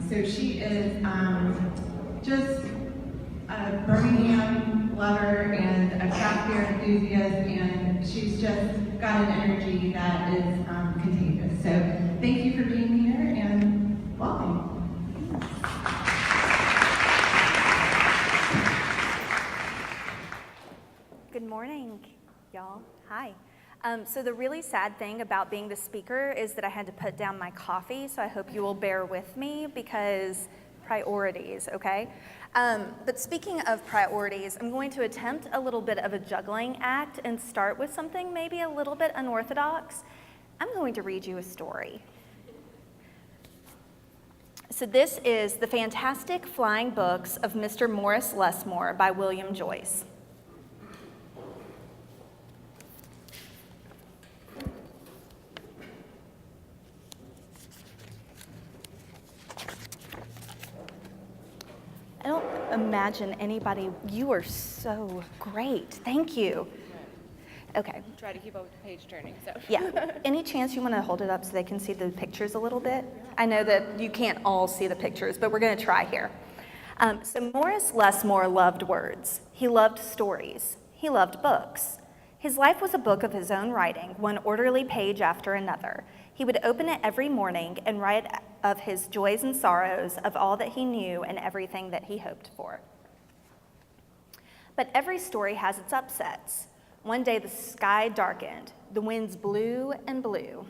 So she is just a Birmingham lover and a craft beer enthusiast, and she's just got an energy that is contagious. So thank you for being here, and welcome. Good morning, y'all. Hi. So the really sad thing about being the speaker is that I had to put down my coffee, so I hope you will bear with me because priorities, okay? But speaking of priorities, I'm going to attempt a little bit of a juggling act and start with something maybe a little bit unorthodox. I'm going to read you a story. So this is The Fantastic Flying Books of Mr. Morris Lesmore by William Joyce. I don't imagine anybody, you are so great, thank you. Okay. Try to keep up with the page turning, so. Yeah, any chance you want to hold it up so they can see the pictures a little bit? I know that you can't all see the pictures, but we're going to try here. So Morris Lesmore loved words. He loved stories. He loved books. His life was a book of his own writing, one orderly page after another. He would open it every morning and write of his joys and sorrows, of all that he knew and everything that he hoped for. But every story has its upsets. One day the sky darkened, the winds blew and blew,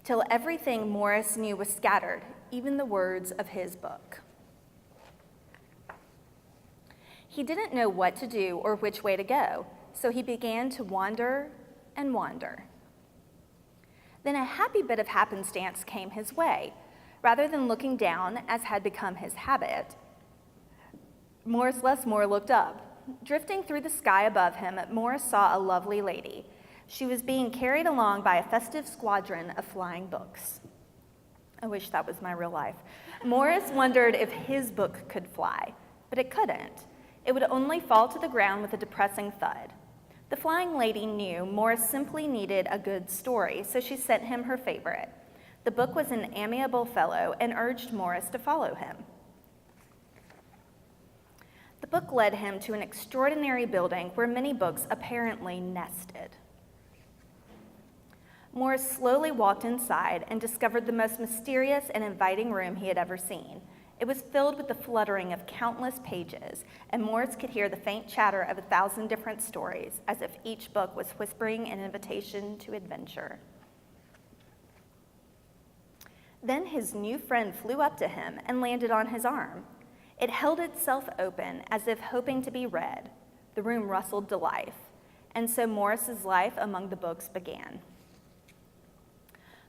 till everything Morris knew was scattered, even the words of his book. He didn't know what to do or which way to go, so he began to wander and wander. Then a happy bit of happenstance came his way. Rather than looking down, as had become his habit, Morris Lesmore looked up. Drifting through the sky above him, Morris saw a lovely lady. She was being carried along by a festive squadron of flying books. I wish that was my real life. Morris wondered if his book could fly, but it couldn't. It would only fall to the ground with a depressing thud. The flying lady knew Morris simply needed a good story, so she sent him her favorite. The book was an amiable fellow and urged Morris to follow him. The book led him to an extraordinary building where many books apparently nested. Morris slowly walked inside and discovered the most mysterious and inviting room he had ever seen. It was filled with the fluttering of countless pages, and Morris could hear the faint chatter of 1,000 different stories, as if each book was whispering an invitation to adventure. Then his new friend flew up to him and landed on his arm. It held itself open, as if hoping to be read. The room rustled to life, and so Morris's life among the books began.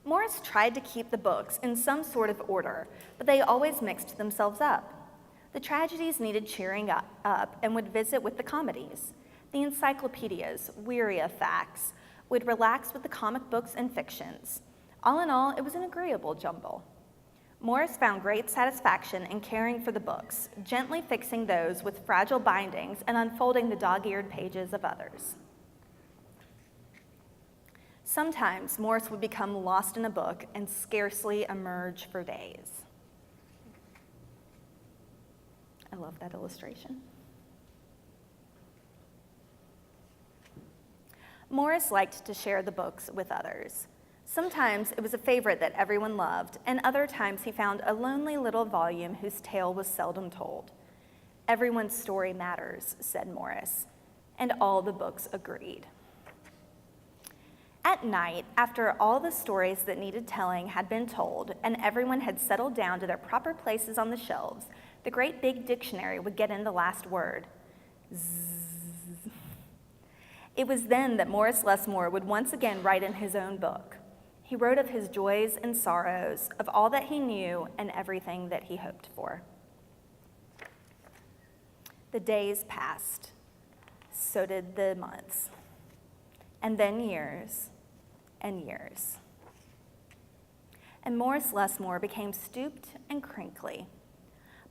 Morris tried to keep the books in some sort of order, but they always mixed themselves up. The tragedies needed cheering up and would visit with the comedies. The encyclopedias, weary of facts, would relax with the comic books and fictions. All in all, it was an agreeable jumble. Morris found great satisfaction in caring for the books, gently fixing those with fragile bindings and unfolding the dog-eared pages of others. Sometimes Morris would become lost in a book and scarcely emerge for days. I love that illustration. Morris liked to share the books with others. Sometimes it was a favorite that everyone loved, and other times he found a lonely little volume whose tale was seldom told. Everyone's story matters, said Morris, and all the books agreed. At night, after all the stories that needed telling had been told and everyone had settled down to their proper places on the shelves, the great big dictionary would get in the last word. Zzz. It was then that Morris Lesmore would once again write in his own book. He wrote of his joys and sorrows, of all that he knew and everything that he hoped for. The days passed. So did the months. And then years and years. And Morris Lesmore became stooped and crinkly.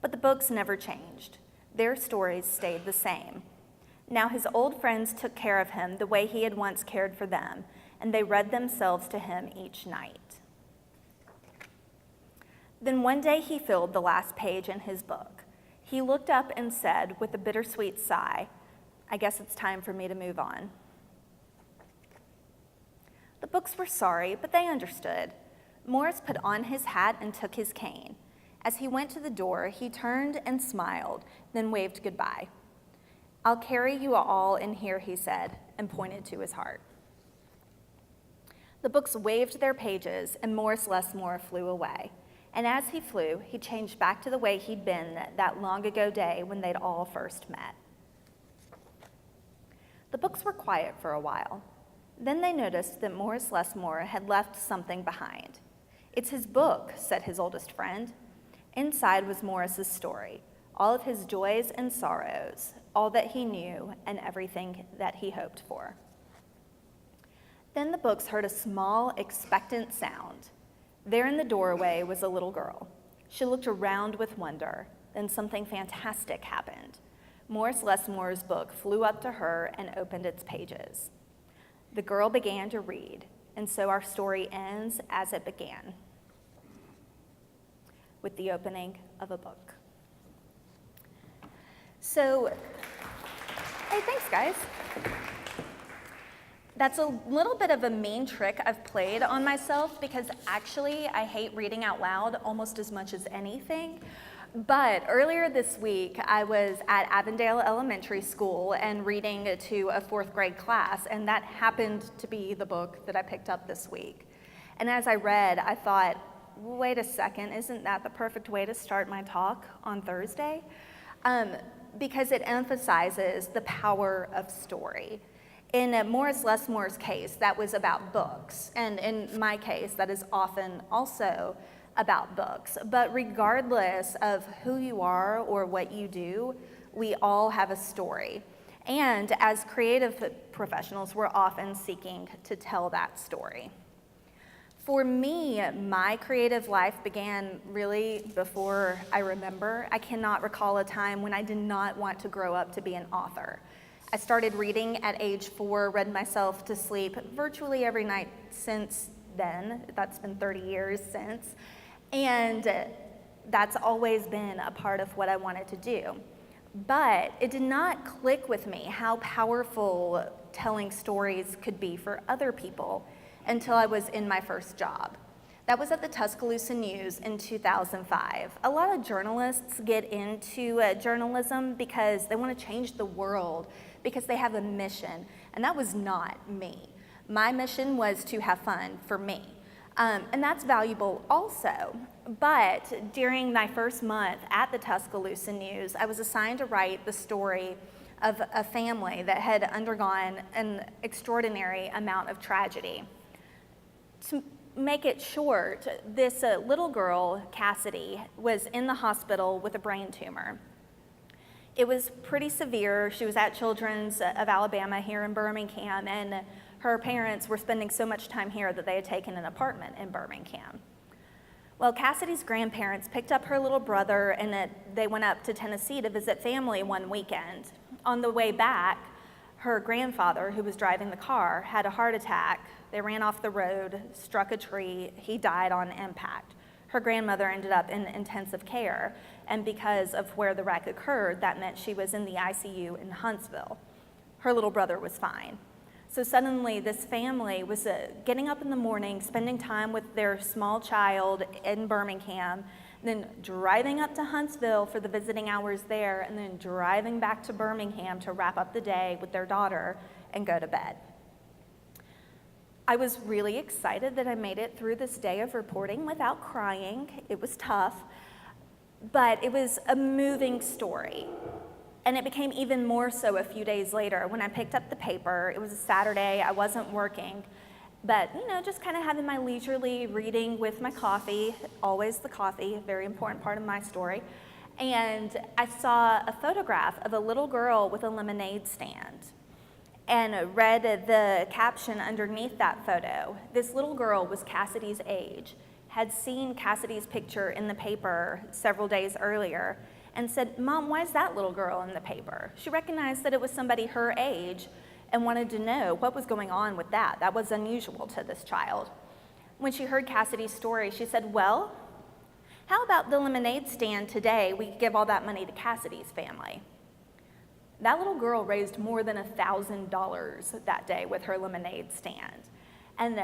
But the books never changed. Their stories stayed the same. Now his old friends took care of him the way he had once cared for them, and they read themselves to him each night. Then one day he filled the last page in his book. He looked up and said with a bittersweet sigh, "I guess it's time for me to move on." The books were sorry, but they understood. Morris put on his hat and took his cane. As he went to the door, he turned and smiled, then waved goodbye. "I'll carry you all in here," he said, and pointed to his heart. The books waved their pages, and Morris Lesmore flew away. And as he flew, he changed back to the way he'd been that long ago day when they'd all first met. The books were quiet for a while. Then they noticed that Morris Lesmore had left something behind. "It's his book," said his oldest friend. Inside was Morris's story, all of his joys and sorrows, all that he knew and everything that he hoped for. Then the books heard a small, expectant sound. There in the doorway was a little girl. She looked around with wonder. Then something fantastic happened. Morris Lesmore's book flew up to her and opened its pages. The girl began to read, and so our story ends as it began, with the opening of a book. So, hey, thanks, guys. That's a little bit of a mean trick I've played on myself because actually I hate reading out loud almost as much as anything. But earlier this week, I was at Avondale Elementary School and reading to a 4th grade class, and that happened to be the book that I picked up this week. And as I read, I thought, wait a second, isn't that the perfect way to start my talk on Thursday? Because it emphasizes the power of story. In Morris Lesmore's case, that was about books, and in my case, that is often also about books. But regardless of who you are or what you do, we all have a story. And as creative professionals, we're often seeking to tell that story. For me, my creative life began really before I remember. I cannot recall a time when I did not want to grow up to be an author. I started reading at age 4, read myself to sleep virtually every night since then. That's been 30 years since. And that's always been a part of what I wanted to do. But it did not click with me how powerful telling stories could be for other people until I was in my first job. That was at the Tuscaloosa News in 2005. A lot of journalists get into journalism because they want to change the world, because they have a mission, and that was not me. My mission was to have fun for me. And that's valuable also. But during my first month at the Tuscaloosa News, I was assigned to write the story of a family that had undergone an extraordinary amount of tragedy. To make it short, this little girl, Cassidy, was in the hospital with a brain tumor. It was pretty severe. She was at Children's of Alabama here in Birmingham, and her parents were spending so much time here that they had taken an apartment in Birmingham. Well, Cassidy's grandparents picked up her little brother and they went up to Tennessee to visit family one weekend. On the way back, her grandfather, who was driving the car, had a heart attack. They ran off the road, struck a tree. He died on impact. Her grandmother ended up in intensive care, and because of where the wreck occurred, that meant she was in the ICU in Huntsville. Her little brother was fine. So suddenly this family was getting up in the morning, spending time with their small child in Birmingham, then driving up to Huntsville for the visiting hours there, and then driving back to Birmingham to wrap up the day with their daughter and go to bed. I was really excited that I made it through this day of reporting without crying. It was tough, but it was a moving story. And it became even more so a few days later when I picked up the paper. It was a Saturday, I wasn't working, but just kind of having my leisurely reading with my coffee, always the coffee, a very important part of my story. And I saw a photograph of a little girl with a lemonade stand and read the caption underneath that photo. This little girl was Cassidy's age, had seen Cassidy's picture in the paper several days earlier, and said, "Mom, why is that little girl in the paper?" She recognized that it was somebody her age and wanted to know what was going on with that. That was unusual to this child. When she heard Cassidy's story, she said, "Well, How about the lemonade stand today? We give all that money to Cassidy's family. That little girl raised more than $1,000 that day with her lemonade stand. And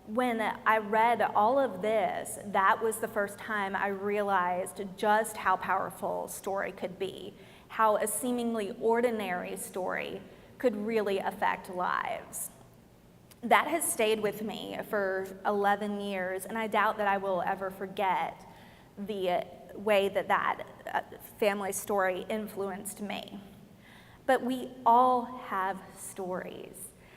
when I read all of this, that was the first time I realized just how powerful story could be, how a seemingly ordinary story could really affect lives. That has stayed with me for 11 years, and I doubt that I will ever forget the way that family story influenced me. But we all have stories.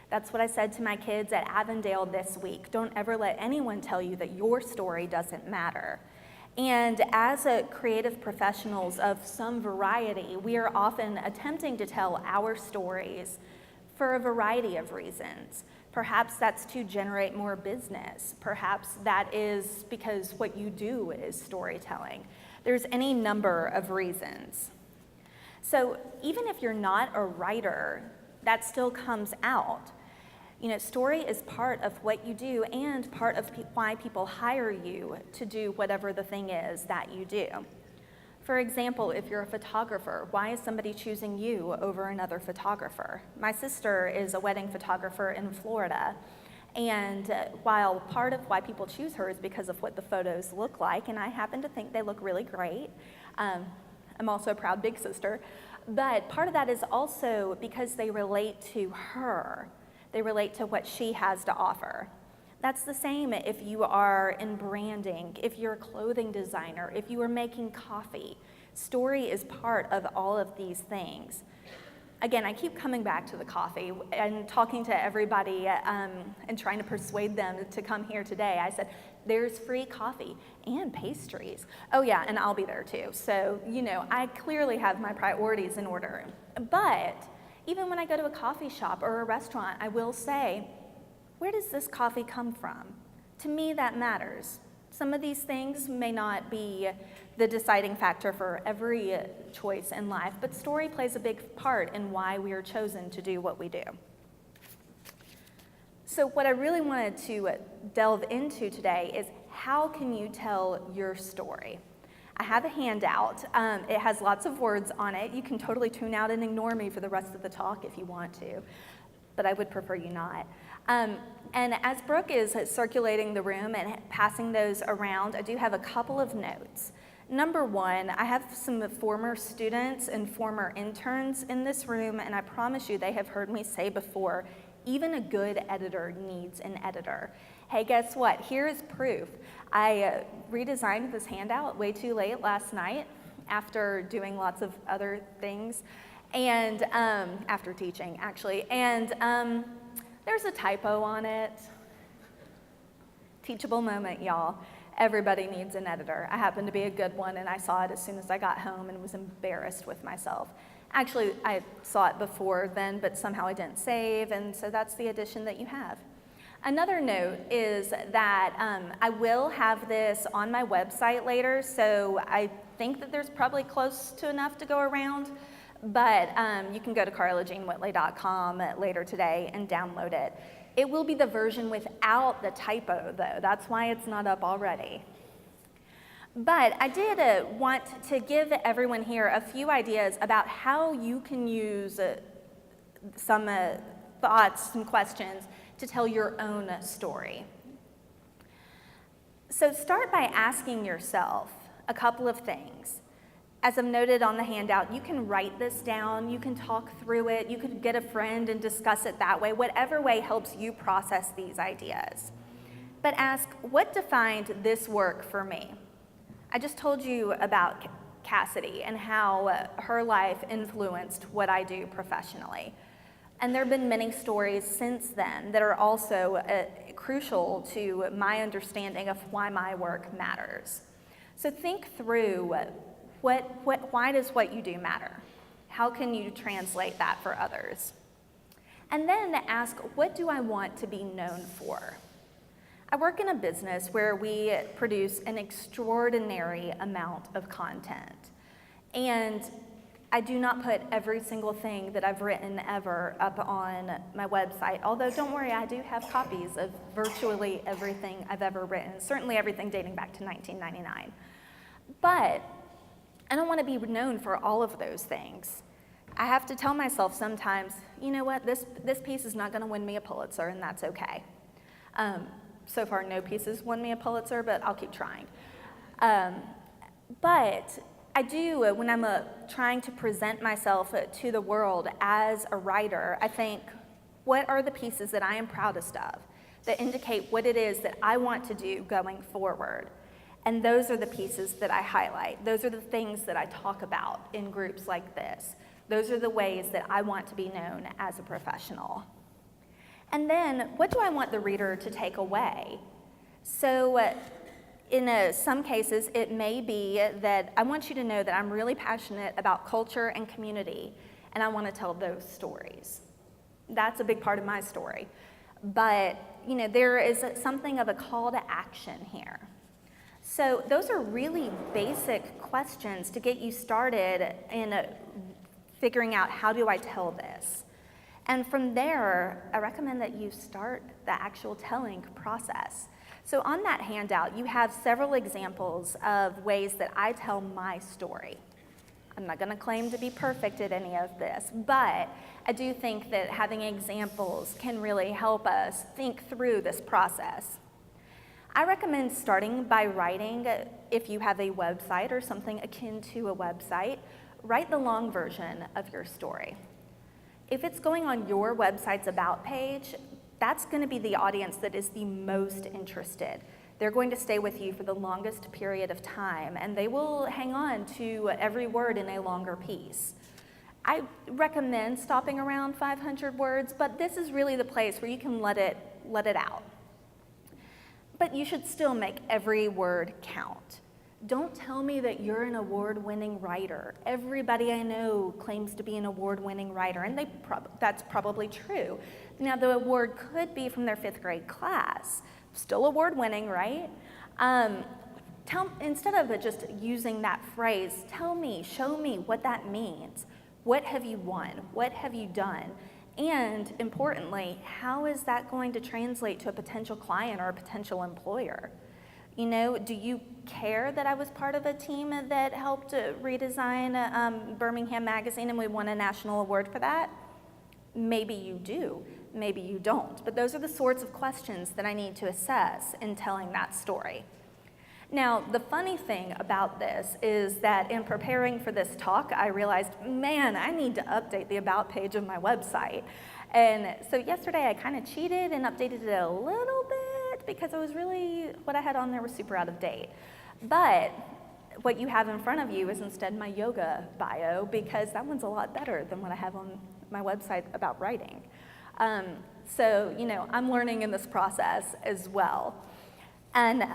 That's what I said to my kids at Avondale this week. Don't ever let anyone tell you that your story doesn't matter. And as creative professionals of some variety, we are often attempting to tell our stories for a variety of reasons. Perhaps that's to generate more business. Perhaps that is because what you do is storytelling. There's any number of reasons. So even if you're not a writer, that still comes out. You know, story is part of what you do and part of why people hire you to do whatever the thing is that you do. For example, if you're a photographer, why is somebody choosing you over another photographer? My sister is a wedding photographer in Florida, and while part of why people choose her is because of what the photos look like, and I happen to think they look really great. I'm also a proud big sister, but part of that is also because they relate to her. They relate to what she has to offer. That's the same if you are in branding, if you're a clothing designer, if you are making coffee. Story is part of all of these things. Again, I keep coming back to the coffee and talking to everybody and trying to persuade them to come here today. I said, there's free coffee and pastries. Oh yeah, and I'll be there too. So, you know, I clearly have my priorities in order. But even when I go to a coffee shop or a restaurant, I will say, where does this coffee come from? To me, that matters. Some of these things may not be the deciding factor for every choice in life, but story plays a big part in why we are chosen to do what we do. So what I really wanted to delve into today is how can you tell your story? I have a handout. It has lots of words on it. You can totally tune out and ignore me for the rest of the talk if you want to, but I would prefer you not. And as Brooke is circulating the room and passing those around, I do have a couple of notes. Number one, I have some former students and former interns in this room, and I promise you they have heard me say before, even a good editor needs an editor. Hey, guess what? Here is proof. I redesigned this handout way too late last night after doing lots of other things, and after teaching, actually, and there's a typo on it. Teachable moment, y'all. Everybody needs an editor. I happen to be a good one, and I saw it as soon as I got home and was embarrassed with myself. Actually, I saw it before then, but somehow I didn't save, and so that's the edition that you have. Another note is that I will have this on my website later, so I think that there's probably close to enough to go around, but you can go to carlajeanwhitley.com later today and download it. It will be the version without the typo, though. That's why it's not up already. But I did want to give everyone here a few ideas about how you can use some thoughts, some questions to tell your own story. So start by asking yourself a couple of things. As I've noted on the handout, you can write this down, you can talk through it, you could get a friend and discuss it that way, whatever way helps you process these ideas. But ask, what defined this work for me? I just told you about Cassidy and how her life influenced what I do professionally. And there have been many stories since then that are also crucial to my understanding of why my work matters. So think through why does what you do matter? How can you translate that for others? And then ask, what do I want to be known for? I work in a business where we produce an extraordinary amount of content. And I do not put every single thing that I've written ever up on my website, although don't worry, I do have copies of virtually everything I've ever written, certainly everything dating back to 1999. But I don't want to be known for all of those things. I have to tell myself sometimes, you know what, this piece is not going to win me a Pulitzer, and that's okay. So far, no pieces won me a Pulitzer, but I'll keep trying. But I do, when I'm trying to present myself to the world as a writer, I think, what are the pieces that I am proudest of that indicate what it is that I want to do going forward? And those are the pieces that I highlight. Those are the things that I talk about in groups like this. Those are the ways that I want to be known as a professional. And then, what do I want the reader to take away? So, in some cases, it may be that I want you to know that I'm really passionate about culture and community, and I want to tell those stories. That's a big part of my story. But, there is something of a call to action here. So those are really basic questions to get you started in figuring out, how do I tell this? And from there, I recommend that you start the actual telling process. So on that handout, you have several examples of ways that I tell my story. I'm not going to claim to be perfect at any of this, but I do think that having examples can really help us think through this process. I recommend starting by writing, if you have a website or something akin to a website, write the long version of your story. If it's going on your website's About page, that's going to be the audience that is the most interested. They're going to stay with you for the longest period of time, and they will hang on to every word in a longer piece. I recommend stopping around 500 words, but this is really the place where you can let it out. But you should still make every word count. Don't tell me that you're an award-winning writer. Everybody I know claims to be an award-winning writer, and that's probably true. Now, the award could be from their 5th grade class. Still award-winning, right? Instead of just using that phrase, tell me, show me what that means. What have you won? What have you done? And importantly, how is that going to translate to a potential client or a potential employer? Do you care that I was part of a team that helped redesign Birmingham magazine and we won a national award for that? Maybe you do, maybe you don't. But those are the sorts of questions that I need to assess in telling that story. Now, the funny thing about this is that in preparing for this talk, I realized, man, I need to update the About page of my website. And so yesterday I kind of cheated and updated it a little bit because what I had on there was super out of date. But what you have in front of you is instead my yoga bio, because that one's a lot better than what I have on my website about writing. So, I'm learning in this process as well. And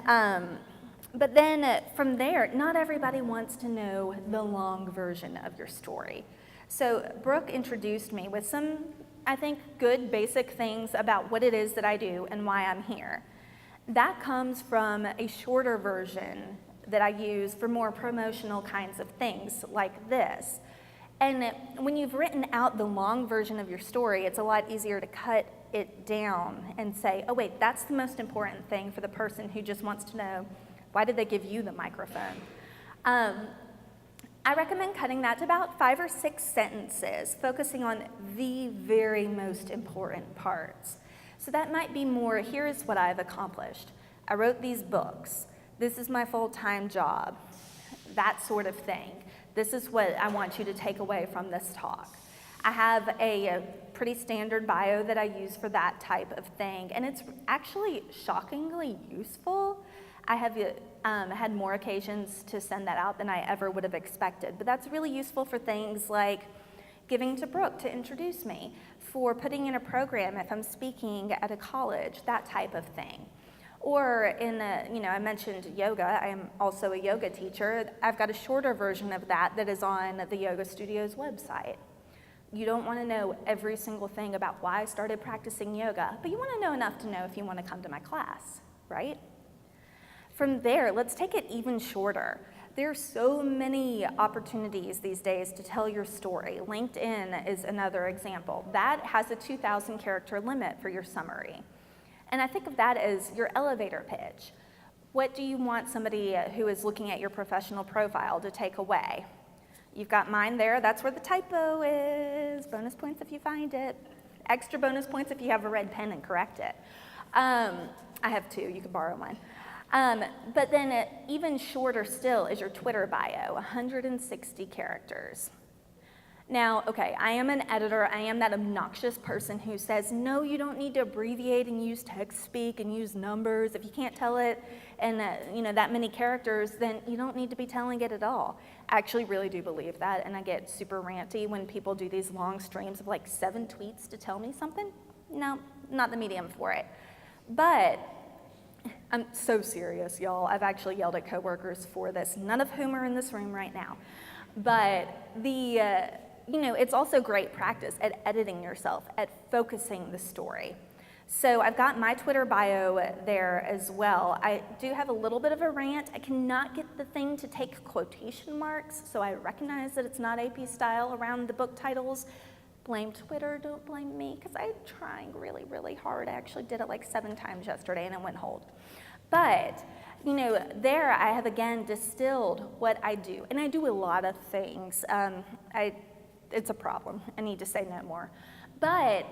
but then from there, not everybody wants to know the long version of your story. So Brooke introduced me with some, I think, good basic things about what it is that I do and why I'm here. That comes from a shorter version that I use for more promotional kinds of things like this. And when you've written out the long version of your story, it's a lot easier to cut it down and say, oh wait, that's the most important thing for the person who just wants to know, why did they give you the microphone? I recommend cutting that to about 5 or 6 sentences, focusing on the very most important parts. So that might be more, here is what I've accomplished. I wrote these books. This is my full-time job. That sort of thing. This is what I want you to take away from this talk. I have a pretty standard bio that I use for that type of thing, and it's actually shockingly useful. I have had more occasions to send that out than I ever would have expected, but that's really useful for things like giving to Brooke to introduce me, for putting in a program if I'm speaking at a college, that type of thing. Or I mentioned yoga. I am also a yoga teacher. I've got a shorter version of that is on the yoga studio's website. You don't want to know every single thing about why I started practicing yoga, but you want to know enough to know if you want to come to my class, right? From there, let's take it even shorter. There are so many opportunities these days to tell your story. LinkedIn is another example. That has a 2,000 character limit for your summary. And I think of that as your elevator pitch. What do you want somebody who is looking at your professional profile to take away? You've got mine there. That's where the typo is. Bonus points if you find it. Extra bonus points if you have a red pen and correct it. I have two. You can borrow mine. But then even shorter still is your Twitter bio, 160 characters. Now, okay, I am an editor. I am that obnoxious person who says, no, you don't need to abbreviate and use text speak and use numbers. If you can't tell it in that many characters, then you don't need to be telling it at all. I actually really do believe that, and I get super ranty when people do these long streams of like 7 tweets to tell me something. No, not the medium for it. But I'm so serious, y'all. I've actually yelled at coworkers for this, none of whom are in this room right now. But it's also great practice at editing yourself, at focusing the story. So I've got my Twitter bio there as well. I do have a little bit of a rant. I cannot get the thing to take quotation marks, so I recognize that it's not AP style around the book titles. Blame Twitter, don't blame me, because I'm trying really, really hard. I actually did it like 7 times yesterday and it went hold. But, there I have again distilled what I do, and I do a lot of things. It's a problem. I need to say no more. But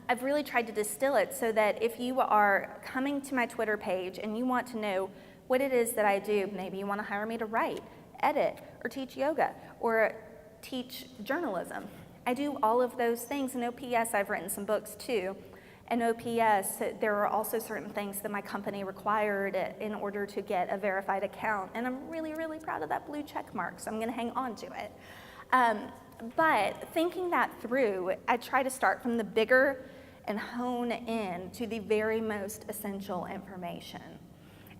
I've really tried to distill it so that if you are coming to my Twitter page and you want to know what it is that I do, maybe you want to hire me to write, edit, or teach yoga, or teach journalism. I do all of those things. In OPS, I've written some books too. And OPS, there are also certain things that my company required in order to get a verified account. And I'm really, really proud of that blue check mark, so I'm going to hang on to it. But thinking that through, I try to start from the bigger and hone in to the very most essential information.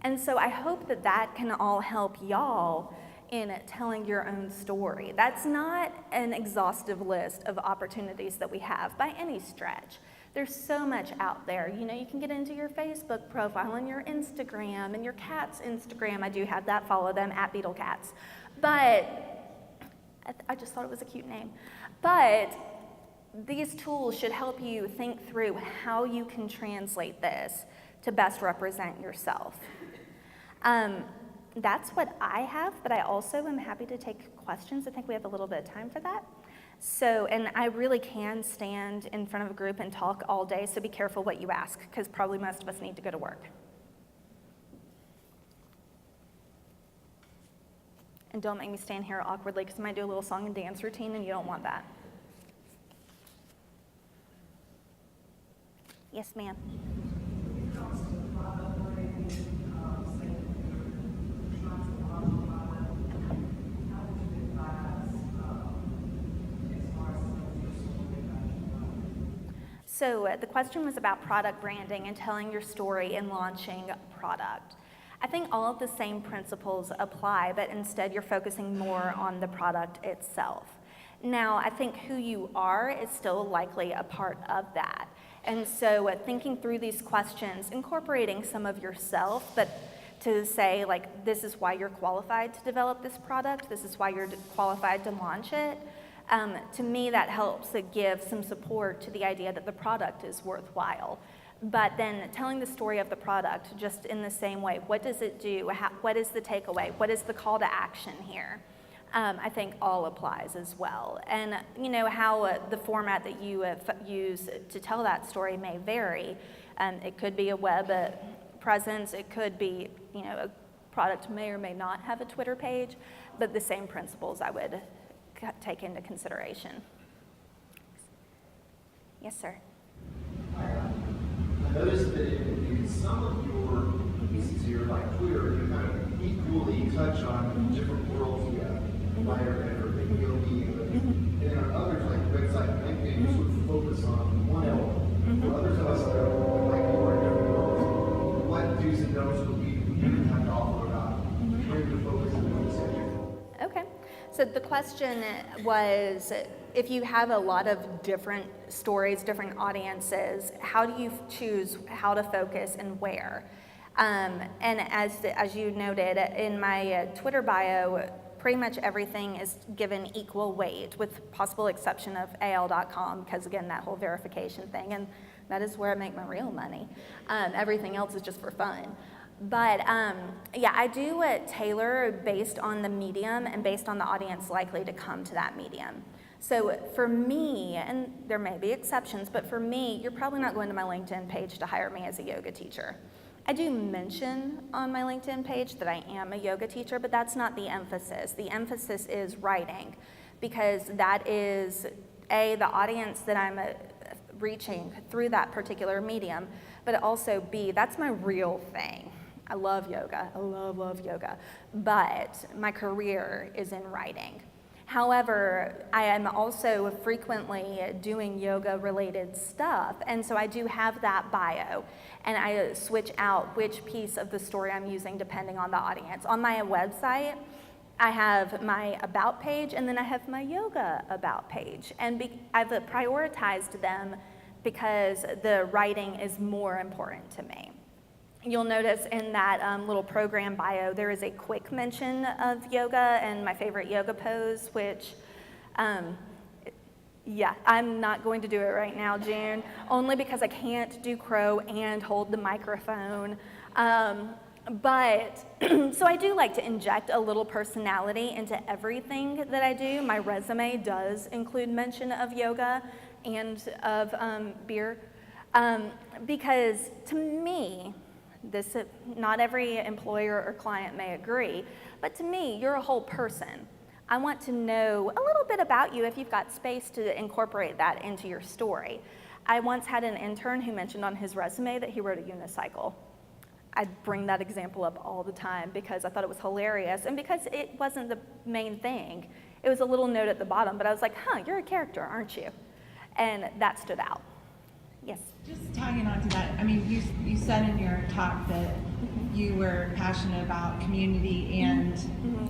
And so I hope that that can all help y'all in telling your own story. That's not an exhaustive list of opportunities that we have by any stretch. There's so much out there. You can get into your Facebook profile and your Instagram and your cat's Instagram. I do have that. Follow them at BeetleCats. But I just thought it was a cute name. But these tools should help you think through how you can translate this to best represent yourself. That's what I have, but I also am happy to take questions. I think we have a little bit of time for that. So, and I really can stand in front of a group and talk all day, so be careful what you ask, because probably most of us need to go to work. And don't make me stand here awkwardly, because I might do a little song and dance routine, and you don't want that. Yes, ma'am. So the question was about product branding and telling your story and launching a product. I think all of the same principles apply, but instead you're focusing more on the product itself. Now, I think who you are is still likely a part of that. And so thinking through these questions, incorporating some of yourself, but to say, like, this is why you're qualified to develop this product, this is why you're qualified to launch it. To me, that helps give some support to the idea that the product is worthwhile. But then telling the story of the product just in the same way, what does it do? What is the takeaway? What is the call to action here? I think all applies as well. And how the format that you use to tell that story may vary. It could be a web presence. It could be, a product may or may not have a Twitter page, but the same principles I would take into consideration. Yes, sir. I noticed that in some of your pieces here, like Twitter, you kind of equally touch on different worlds. You have writer or video media, and there are others like website LinkedIn, you sort of focus on one element. For others of us that are like you are in different worlds, what do's and don'ts would you have to offer about where to focus on one subject? Okay. So the question was, if you have a lot of different stories, different audiences, how do you choose how to focus and where? And as you noted, in my Twitter bio, pretty much everything is given equal weight, with possible exception of AL.com, because again, that whole verification thing, and that is where I make my real money. Everything else is just for fun. But yeah, I do tailor based on the medium and based on the audience likely to come to that medium. So for me, and there may be exceptions, but for me, you're probably not going to my LinkedIn page to hire me as a yoga teacher. I do mention on my LinkedIn page that I am a yoga teacher, but that's not the emphasis. The emphasis is writing, because that is A, the audience that I'm reaching through that particular medium, but also B, that's my real thing. I love yoga, I love yoga, but my career is in writing. However, I am also frequently doing yoga related stuff, and so I do have that bio, and I switch out which piece of the story I'm using depending on the audience. On my website, I have my about page, and then I have my yoga about page, and I've prioritized them because the writing is more important to me. You'll notice in that little program bio, there is a quick mention of yoga and my favorite yoga pose, which, yeah, I'm not going to do it right now, June, only because I can't do crow and hold the microphone. But, so I do like to inject a little personality into everything that I do. My resume does include mention of yoga and of beer, because to me, not every employer or client may agree, but to me, you're a whole person. I want to know a little bit about you if you've got space to incorporate that into your story. I once had an intern who mentioned on his resume that he rode a unicycle. I bring that example up all the time because I thought it was hilarious and because it wasn't the main thing. It was a little note at the bottom, but I was like, huh, you're a character, aren't you? And that stood out. Yes. Just tagging on to that, I mean, you said in your talk that you were passionate about community and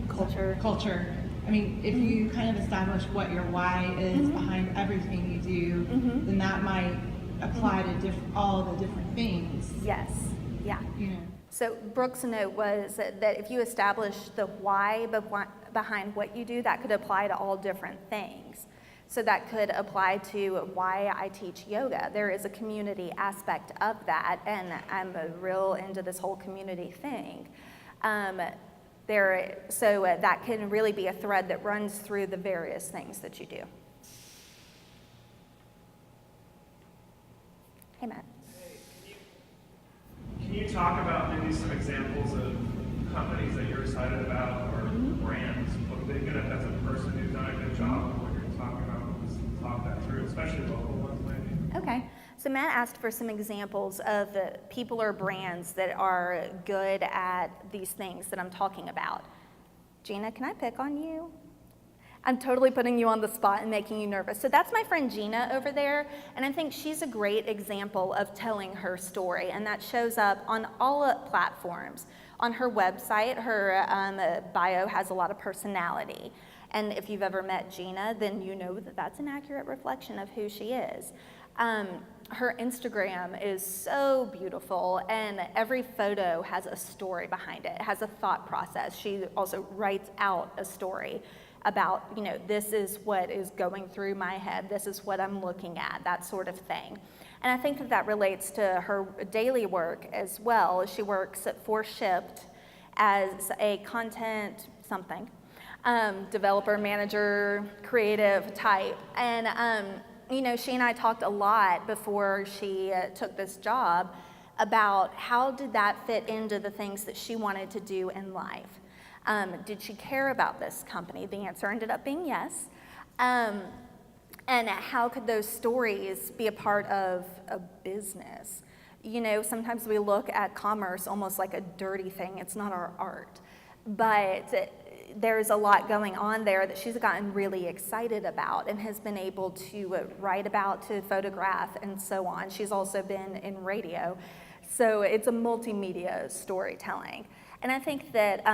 culture. I mean, if you kind of establish what your why is behind everything you do, then that might apply to all the different things. Yes, yeah. You know. So Brooke's note was that if you establish the why behind what you do, that could apply to all different things. So that could apply to why I teach yoga. There is a community aspect of that, and I'm real into this whole community thing. So that can really be a thread that runs through the various things that you do. Hey, Matt. Hey, can you talk about maybe some examples of companies that you're excited about or brands? Even if that's a person who's done a good job of what you're talking about, just talk that through, especially local ones maybe. Okay. So Matt asked for some examples of people or brands that are good at these things that I'm talking about. Gina, can I pick on you? I'm totally putting you on the spot and making you nervous. So that's my friend Gina over there, and I think she's a great example of telling her story, and that shows up on all platforms. On her website, her bio has a lot of personality, and if you've ever met Gina, then you know that that's an accurate reflection of who she is. Her Instagram is so beautiful, and every photo has a story behind it. It has a thought process. She also writes out a story about, you know, this is what is going through my head, this is what I'm looking at, that sort of thing. And I think that that relates to her daily work as well. She works for Shipped as a content something, developer, manager, creative type. And you know, she and I talked a lot before she took this job about how did that fit into the things that she wanted to do in life. Did she care about this company? The answer ended up being yes. And how could those stories be a part of a business? You know, sometimes we look at commerce almost like a dirty thing. It's not our art. But there's a lot going on there that she's gotten really excited about and has been able to write about, to photograph, and so on. She's also been in radio. So it's a multimedia storytelling. And I think that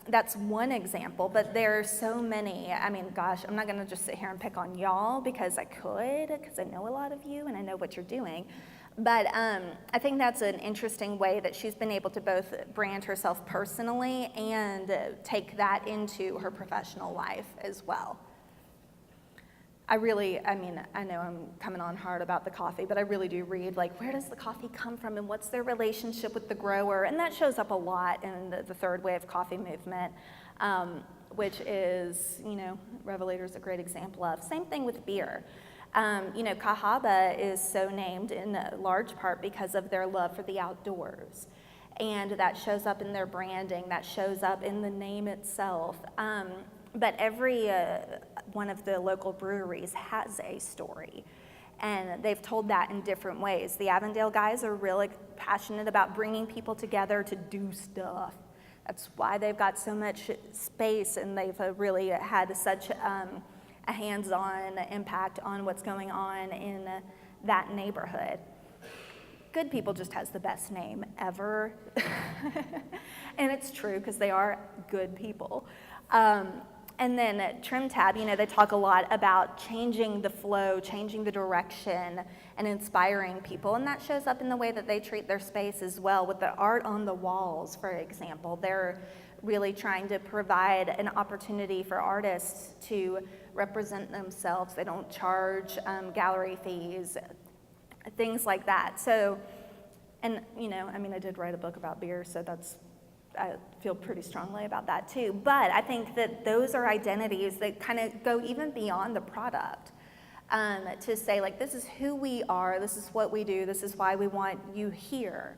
that's one example, but there are so many. I mean, gosh, I'm not gonna just sit here and pick on y'all because I could, because I know a lot of you and I know what you're doing. But I think that's an interesting way that she's been able to both brand herself personally and take that into her professional life as well. I mean, I know I'm coming on hard about the coffee, but I really do read, like, where does the coffee come from and what's their relationship with the grower? And that shows up a lot in the third wave coffee movement, which is, Revelator's a great example of. Same thing with beer. Cahaba is so named in large part because of their love for the outdoors. And that shows up in their branding, that shows up in the name itself. But every one of the local breweries has a story, and they've told that in different ways. The Avondale guys are really passionate about bringing people together to do stuff. That's why they've got so much space, and they've really had such a hands-on impact on what's going on in that neighborhood. Good People just has the best name ever, and it's true because they are good people. And then at Trim Tab, they talk a lot about changing the flow, changing the direction, and inspiring people. And that shows up in the way that they treat their space as well. With the art on the walls, for example, they're really trying to provide an opportunity for artists to represent themselves. They don't charge gallery fees, things like that. So, and I did write a book about beer, so I feel pretty strongly about that too. But I think that those are identities that kind of go even beyond the product, to say, like, this is who we are, this is what we do, this is why we want you here.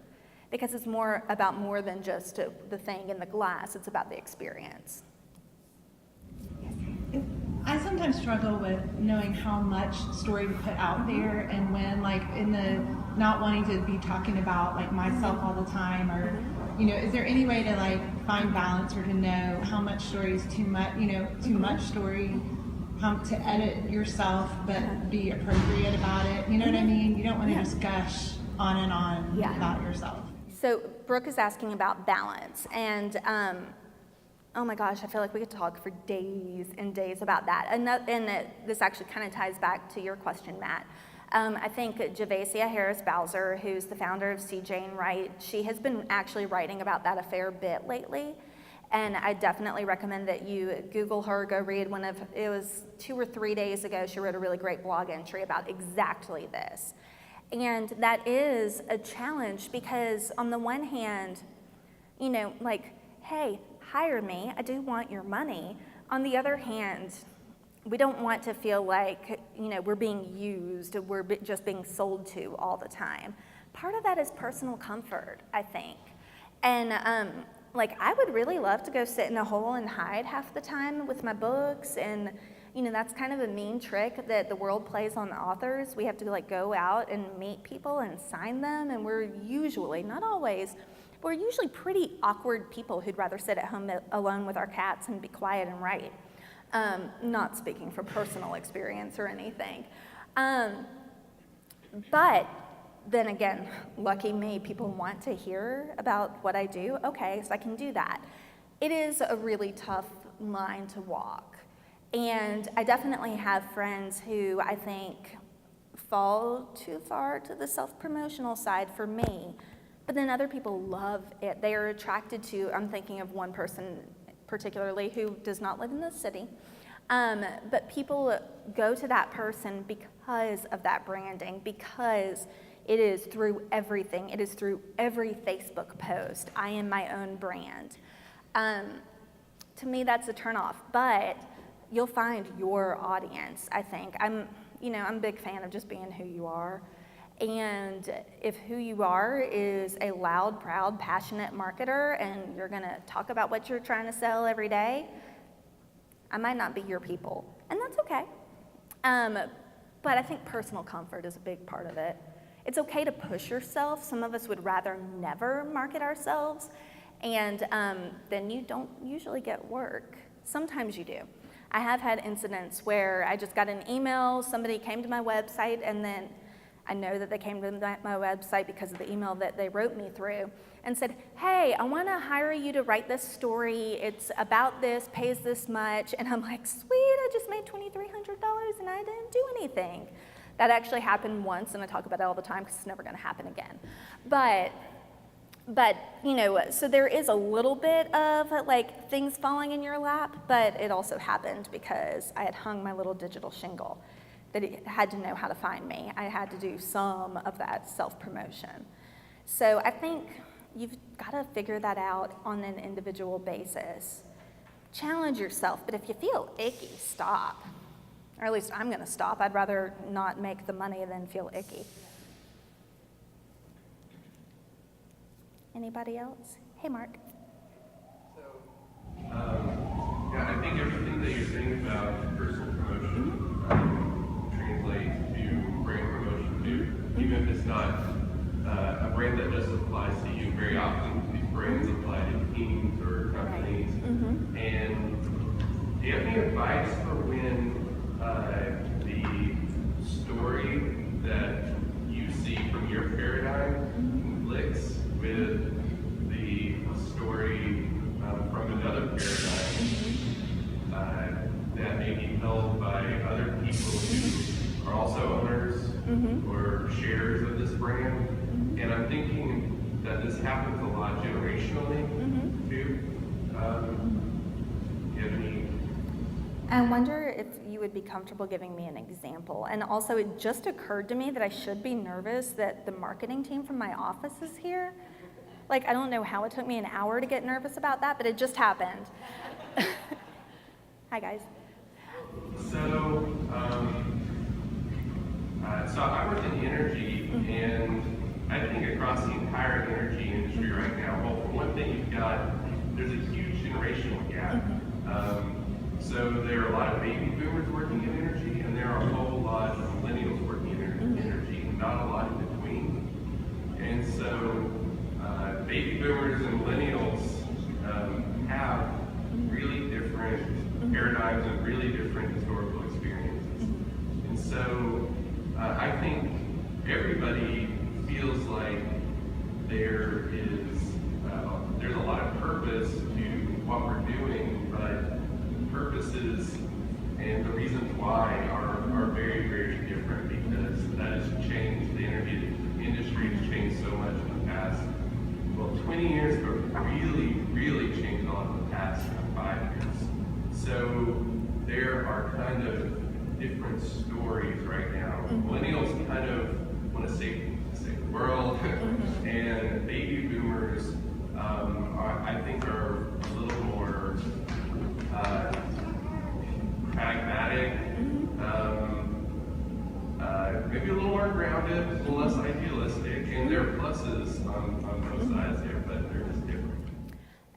Because it's more than just the thing in the glass, it's about the experience. I sometimes struggle with knowing how much story to put out there, and when, like, in the not wanting to be talking about, like, myself all the time, or is there any way to, like, find balance, or to know how much story is too much, too much story, how to edit yourself but be appropriate about it, you know what I mean? You don't want to just gush on and on about yourself. So Brooke is asking about balance, and oh my gosh, I feel like we could talk for days and days about that. And this actually kind of ties back to your question, Matt. I think Javasia Harris Bowser, who's the founder of C. Jane Wright, she has been actually writing about that a fair bit lately. And I definitely recommend that you Google her, go read it was 2 or 3 days ago, she wrote a really great blog entry about exactly this. And that is a challenge because on the one hand, like, hey, hire me, I do want your money. On the other hand, we don't want to feel like, we're being used, we're just being sold to all the time. Part of that is personal comfort, I think. And I would really love to go sit in a hole and hide half the time with my books, and that's kind of a mean trick that the world plays on the authors. We have to go out and meet people and sign them, and we're usually, not always, we're usually pretty awkward people who'd rather sit at home alone with our cats and be quiet and write. Not speaking from personal experience or anything. But then again, lucky me, people want to hear about what I do. Okay, so I can do that. It is a really tough line to walk. And I definitely have friends who I think fall too far to the self-promotional side for me. But then other people love it. They are attracted to, I'm thinking of one person particularly who does not live in the city. But people go to that person because of that branding, because it is through everything. It is through every Facebook post. I am my own brand. To me, that's a turnoff, but you'll find your audience, I think. I'm a big fan of just being who you are. And if who you are is a loud, proud, passionate marketer, and you're gonna talk about what you're trying to sell every day, I might not be your people, and that's okay. But I think personal comfort is a big part of it. It's okay to push yourself. Some of us would rather never market ourselves, and then you don't usually get work. Sometimes you do. I have had incidents where I just got an email, somebody came to my website, and then I know that they came to my website because of the email that they wrote me through and said, hey, I want to hire you to write this story. It's about this, pays this much. And I'm like, sweet, I just made $2,300 and I didn't do anything. That actually happened once, and I talk about it all the time because it's never going to happen again. But But, so there is a little bit of like things falling in your lap, but it also happened because I had hung my little digital shingle that it had to know how to find me. I had to do some of that self-promotion. So I think you've got to figure that out on an individual basis. Challenge yourself, but if you feel icky, stop. Or at least I'm going to stop. I'd rather not make the money than feel icky. Anybody else? Hey, Mark. Yeah, I think everything that you're saying about personal promotion translates to brand promotion too. Even if it's not a brand that just applies to you, very often these brands apply to teams or companies. And do you have any advice for when the story that you see from your paradigm conflicts with the story from another paradigm that may be held by other people who are also owners or sharers of this brand? And I'm thinking that this happens a lot generationally too. Do you have any? I wonder if you would be comfortable giving me an example. And also, it just occurred to me that I should be nervous that the marketing team from my office is here. Like, I don't know how it took me an hour to get nervous about that, but it just happened. Hi, guys. So I work in energy, and I think across the entire energy industry right now, well, for one thing, there's a huge generational gap. So there are a lot of baby boomers working in energy, and there are a whole lot of millennials working in energy, not a lot in between. And so baby boomers and millennials have really different paradigms and really different historical experiences. And so I think everybody feels like there's a lot of purpose to what we're doing, but purposes and the reasons why are very, very different, because that has changed. The energy industry has changed so much in the past. Well, 20 years, but really, really changed a lot in the past 5 years. So there are kind of different stories right now. Millennials kind of want to save the world, and baby boomers, I think, are a little more pragmatic, maybe a little more grounded, a little less idealistic, and there are pluses on both sides there, but they're just different.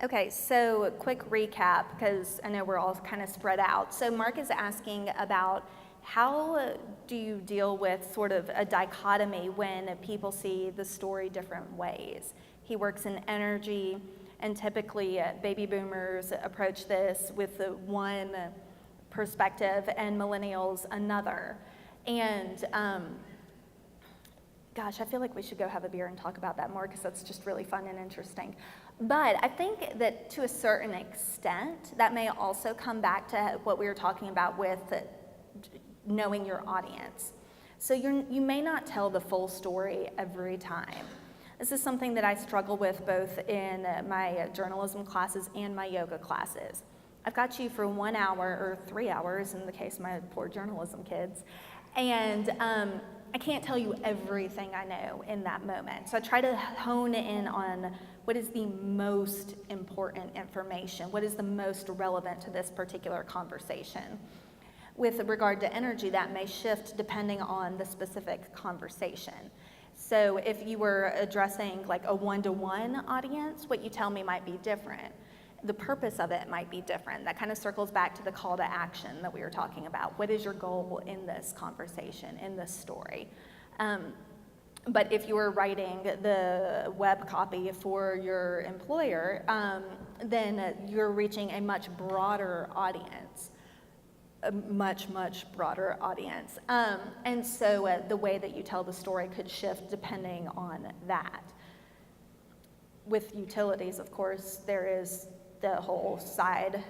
Okay, so quick recap, because I know we're all kind of spread out. So Mark is asking about how do you deal with sort of a dichotomy when people see the story different ways? He works in energy, and typically baby boomers approach this with one perspective and millennials another. And gosh, I feel like we should go have a beer and talk about that more, because that's just really fun and interesting. But I think that to a certain extent, that may also come back to what we were talking about with knowing your audience. So you may not tell the full story every time. This is something that I struggle with both in my journalism classes and my yoga classes. I've got you for 1 hour or 3 hours in the case of my poor journalism kids, and I can't tell you everything I know in that moment. So I try to hone in on what is the most important information, what is the most relevant to this particular conversation. With regard to energy, that may shift depending on the specific conversation. So if you were addressing like a one-to-one audience, what you tell me might be different. The purpose of it might be different. That kind of circles back to the call to action that we were talking about. What is your goal in this conversation, in this story? But if you were writing the web copy for your employer, then you're reaching a much broader audience. A much, much broader audience. And so the way that you tell the story could shift depending on that. With utilities, of course, there is the whole side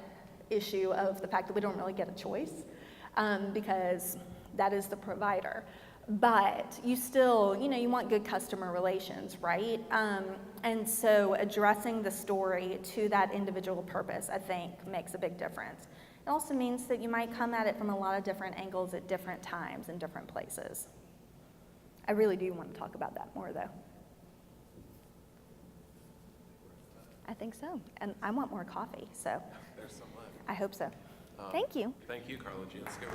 issue of the fact that we don't really get a choice because that is the provider. But you still, you want good customer relations, right? And so addressing the story to that individual purpose, I think, makes a big difference. It also means that you might come at it from a lot of different angles at different times and different places. I really do want to talk about that more, though. I think so. And I want more coffee, so There's some left. I hope so. Thank you. Thank you, Carla G. Let's go.